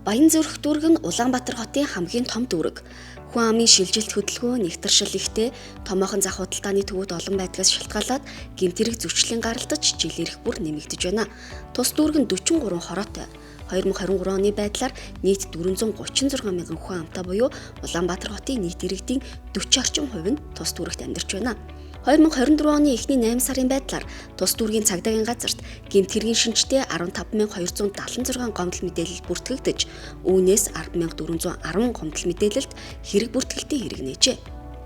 Баянзүрх дүүрэг нь Улаанбаатар хотын хамгийн том дүүрэг. Хүн амын шилжилт хөдөлгөөн, нэгтршил ихтэй, томоохон зах худалдааны төвүүд олон байдгаас шалтгаалаад гэмтэрэг зөрчлийн гаралдаж жил ирэх бүр нэмэгдэж байна. Тус дүүрэг нь 43 хороотой. 2023 оны байдлаар нийт 436 мянган хүн амтай буюу Улаанбаатар хотын нийт иргэдийн 40 орчим хувь нь тус дүүрэгт амьдарч байна. 2024 оны эхний 8 сарын байдлаар тус дүүргийн цагдаагийн газарт гэмт хэргийн шинжтэй 15276 гомдол мэдээлэл бүртгэгдэж, үүнээс 10410 гомдол мэдээлэлд хэрэг бүртгэлтийн хэрэг нээжээ.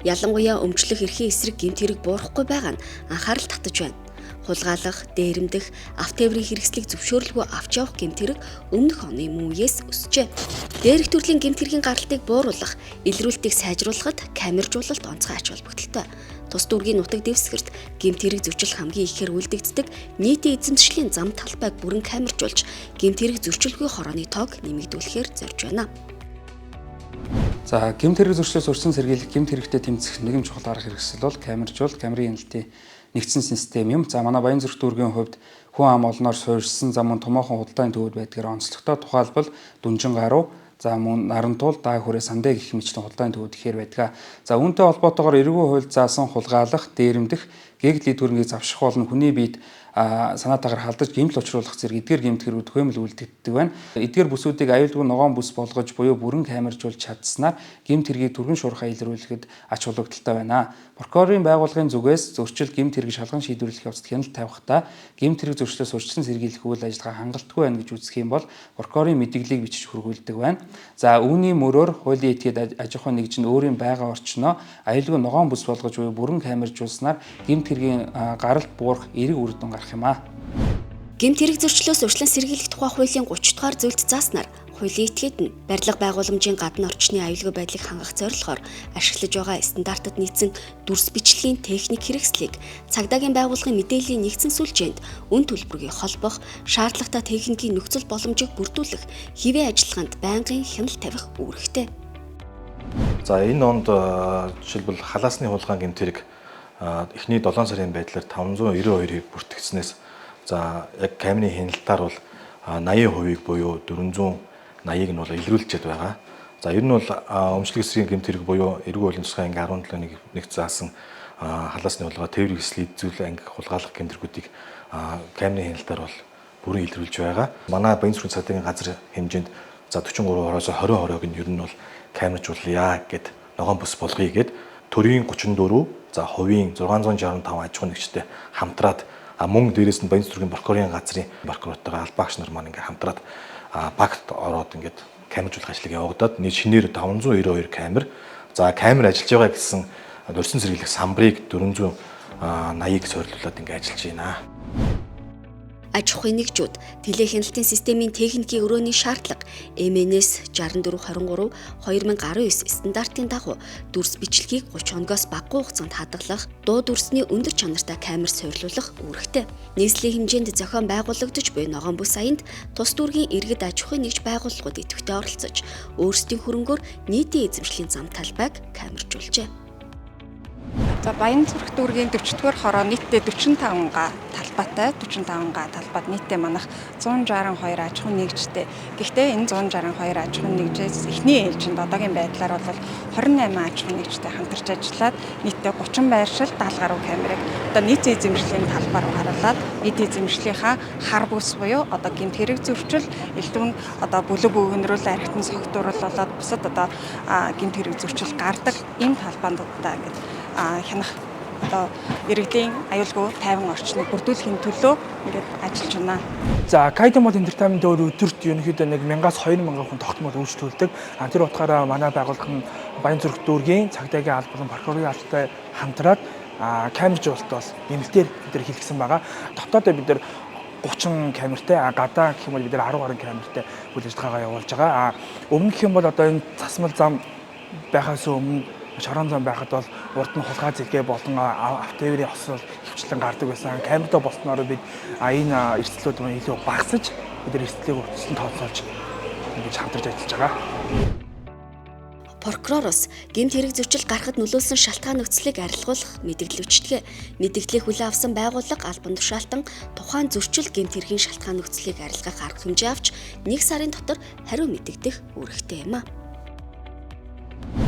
Ялангуяа өмчлөх эрхийн эсрэг гэмт хэрэг буурахгүй байгаа нь анхаарал татаж байна. Хулгайлах, дээрэмдэх, автоэврийн хэрэгслийг зөвшөөрлгүй авч явах гэмт хэрэг өмнөх оны мөн үеэс өсжээ. Дээрх төрлийн гэмт хэргийн гаралтыг бууруулах, илрүүлтийг сайжруулахад камержуулалт онцгой ач холбогдолтой. Тус дүүргийн нутаг дэвсгэрт гэмт хэрэг зөрчил хамгийн ихээр үлдэгддэг нийтийн эзэмшлийн зам талбайг бүрэн камержуулж, гэмт хэрэг зөрчилгүй хорооны тоог нэмэгдүүлэхээр зорж байна. За гэмт хэрэг зөрчлөөс урьдчилан сэргийлэх, гэмт хэрэгтэй тэмцэх нэгэн чухал арга хэрэгсэл бол камержуулалт, камерын хяналтын нэгдсэн систем юм. За манай Баянзүрх дүүргийн хувьд хүн ам олноор суурьшсан зам мөн томоохон худалдааны төвүүд байдгаар онцлогтой тухайлбал Дүнжин гаруй, за мөн Нарантуул, Дааг хүрээ Сандэ гэх мэтчлэн худалдааны төвүүд ихээр байдаг. За үүнтэй холбоотойгоор эргүү хууль заасан хулгайлах, дээрэмдэх, гэгдлийн төрөнгийг завших болон хүний биед санаатаагаар халдаж гэмтэл учруулах зэрэг эдгээр гэмт хэрүүд хөмөл үлдэгддэг байна. Эдгээр бүсүүдийг аюулгүй ногоон бүс болгож буюу бүрэн камержуулж чадсанаар гэмт хэргийг түргэн шуурхай илрүүлэхэд ач холбогдолтой байна. Прокурорын байгууллагын зүгээс зөрчил гэмт хэрэг шалган шийдвэрлэх явцад хяналт тавихдаа гэмт хэрэг зөрчлөөс урьдчилан сэргийлэх үйл ажиллагаа хангалтгүй байна гэж үздэг юм бол прокурорын мэдээллийг бичиж хүргүүлдэг байна. За үүний мөрөөр хуулийн этгээд аж ахуйн нэгжинд өөрийн байгаа орчноо аюулгүй ногоон бүс болгож буюу бүрэн камержуулснаар гэмт хэргийн гаралт буурах эерэг үр дүн гарах юм аа. Гэмт хэрэг зөрчлөөс урьдчилан сэргийлэх тухай хуулийн 30 дугаар зөвлөлд зааснаар хуулийн этгээд нь барилга байгууламжийн гадна орчны аюулгүй байдлыг хангах зорилгоор ашиглаж байгаа стандартад нийцсэн дүрс бичлэгийн техник хэрэгслийг цагдаагийн байгууллагын мэдээллийн нэгдсэн сүлжээнд үн төлбөрийг холбох, шаардлагатай техникийн нөхцөл боломжийг бүрдүүлэх, хэвийн ажиллагаанд байнгын хяналт тавих үүрэгтэй. За энэ онд жишээлбэл халаасны хулгайн гэмт хэрэг эхний 7 сарын байдлаар 592-ийг бүртгэснээс за яг камерын хяналтаар бол 80% буюу 480-ыг нь бол илрүүлчихэд байгаа. За ер нь бол өмчлөг эсрэг гэмт хэрэг буюу эргүү хуулийн тусгай анги 17-ыг заасан халаасны хулгай, тээврийн хэслийн зүйл анги хулгайлах гэмт хэргүүдийг камерын хяналтаар бол бүрэн илрүүлж байгаа. Манай Баянзүрх цагдаагийн газар хэмжээнд за 43 хороос 20 хороог нь ер нь бол камержуулъя гэд ногоон бүс болгоё гэд төрийн 34, за хувийн 665 аж ахуйн нэгжтэй хамтраад мөн дээрээс нь Баянзүрхийн прокурорын газрын прокурортойгоо албаагч нар маань ингээ хамтраад багт ороод ингээд камержуулах ажлыг явагдаад нийт шинээр 592 камер, за камер ажиллаж байгаа гэсэн урьдчилан сэргийлэх самбарыг 480-ыг сойрлуулад ингээ ажиллаж байна. Аж ахуйн нэгжүүд теле хяналтын системийн техникийн өрөөний шаардлага MNS 6423 2019 стандартын дагуу дүрс бичлэгийг 30 хоногоос багагүй хугацаанд хадгалах, дуу дүрсний өндөр чанартай камер суйрлуулах үүрэгтэй. Нийслэлийн хэмжээнд зохион байгуулагдаж буй ногоон бүс аянд тус дүүргийн иргэд аж ахуйн нэгж байгууллагууд идэвхтэй оролцож, өөрсдийн хөрөнгөөр нийтийн эзэмшлийн зам талбайг камержуулжээ. За Баянзүрх дүүргийн 40-р хороо нийтдээ 45 га талбайтай, 45 га талбайд нийтдээ манайх 162 аж ахуйн нэгжтэй. Гэхдээ энэ 162 аж ахуйн нэгжээс эхний ээлжинд одоогийн байдлаар бол 28 аж ахуйн нэгжтэй хамтарч ажиллаад нийтдээ 30 байршил 70 гаруй камерыг одоо нийтийн эзэмшлийн талбаар харуулад нийтийн эзэмшлийнхаа хар бүс буюу одоо гэмт хэрэг зөрчил, элдвэн одоо бүлэг өгнөрөл архитан согтууруулал болоод бусад одоо гэмт хэрэг зөрчил гардаг энэ талбайдаа ингээд хянах одоо иргэдийн аюулгүй тайван орчныг бүрдүүлэхийн төлөө ингээд ажиллаж байна. За Kaido Mall Entertainment өөр өдөрт ерөнхийдөө 1000-аас 2000 хүн тогтмол үйлчлүүлдэг. Тэр утгаараа манай байгууллага нь Баянзүрх дүүргийн цагдаагийн алба болон прокурорын албатай хамтраад камержуулалт бол нэмэлтээр бид нар хийлгсэн байгаа. Дотоодоо бид нар 30 камертай, гадаа гэх юм бол бид нар 10 гаруй камертай үйл ажиллагаагаа явуулж байгаа. Өмнө гэх юм бол одоо энэ засмал зам байхаас өмнө шорон зам байхад бол урд нь хулгай зэгээ болон автоэврийн хос хөвчлэн гардаг байсан. Камертай болсноор бид энэ эрсдлүүд нь илүү багасж бид нар эрсдлийг урьдчилан тооцоолж ингэж хамтарч ажиллаж байгаа. Прокуророос гэмт хэрэг зөрчил гарахад нөлөөлсөн шалтгаан нөхцөлийг арилгуулах мэдээлэл өчтгөө. Мэдээллийг хүлээн авсан байгууллага албан тушаалтан тухайн зөрчил гэмт хэргийн шалтгаан нөхцөлийг арилгах арга хэмжээ авч 1 сарын дотор хариу мэдэгдэх үүрэгтэй юм а.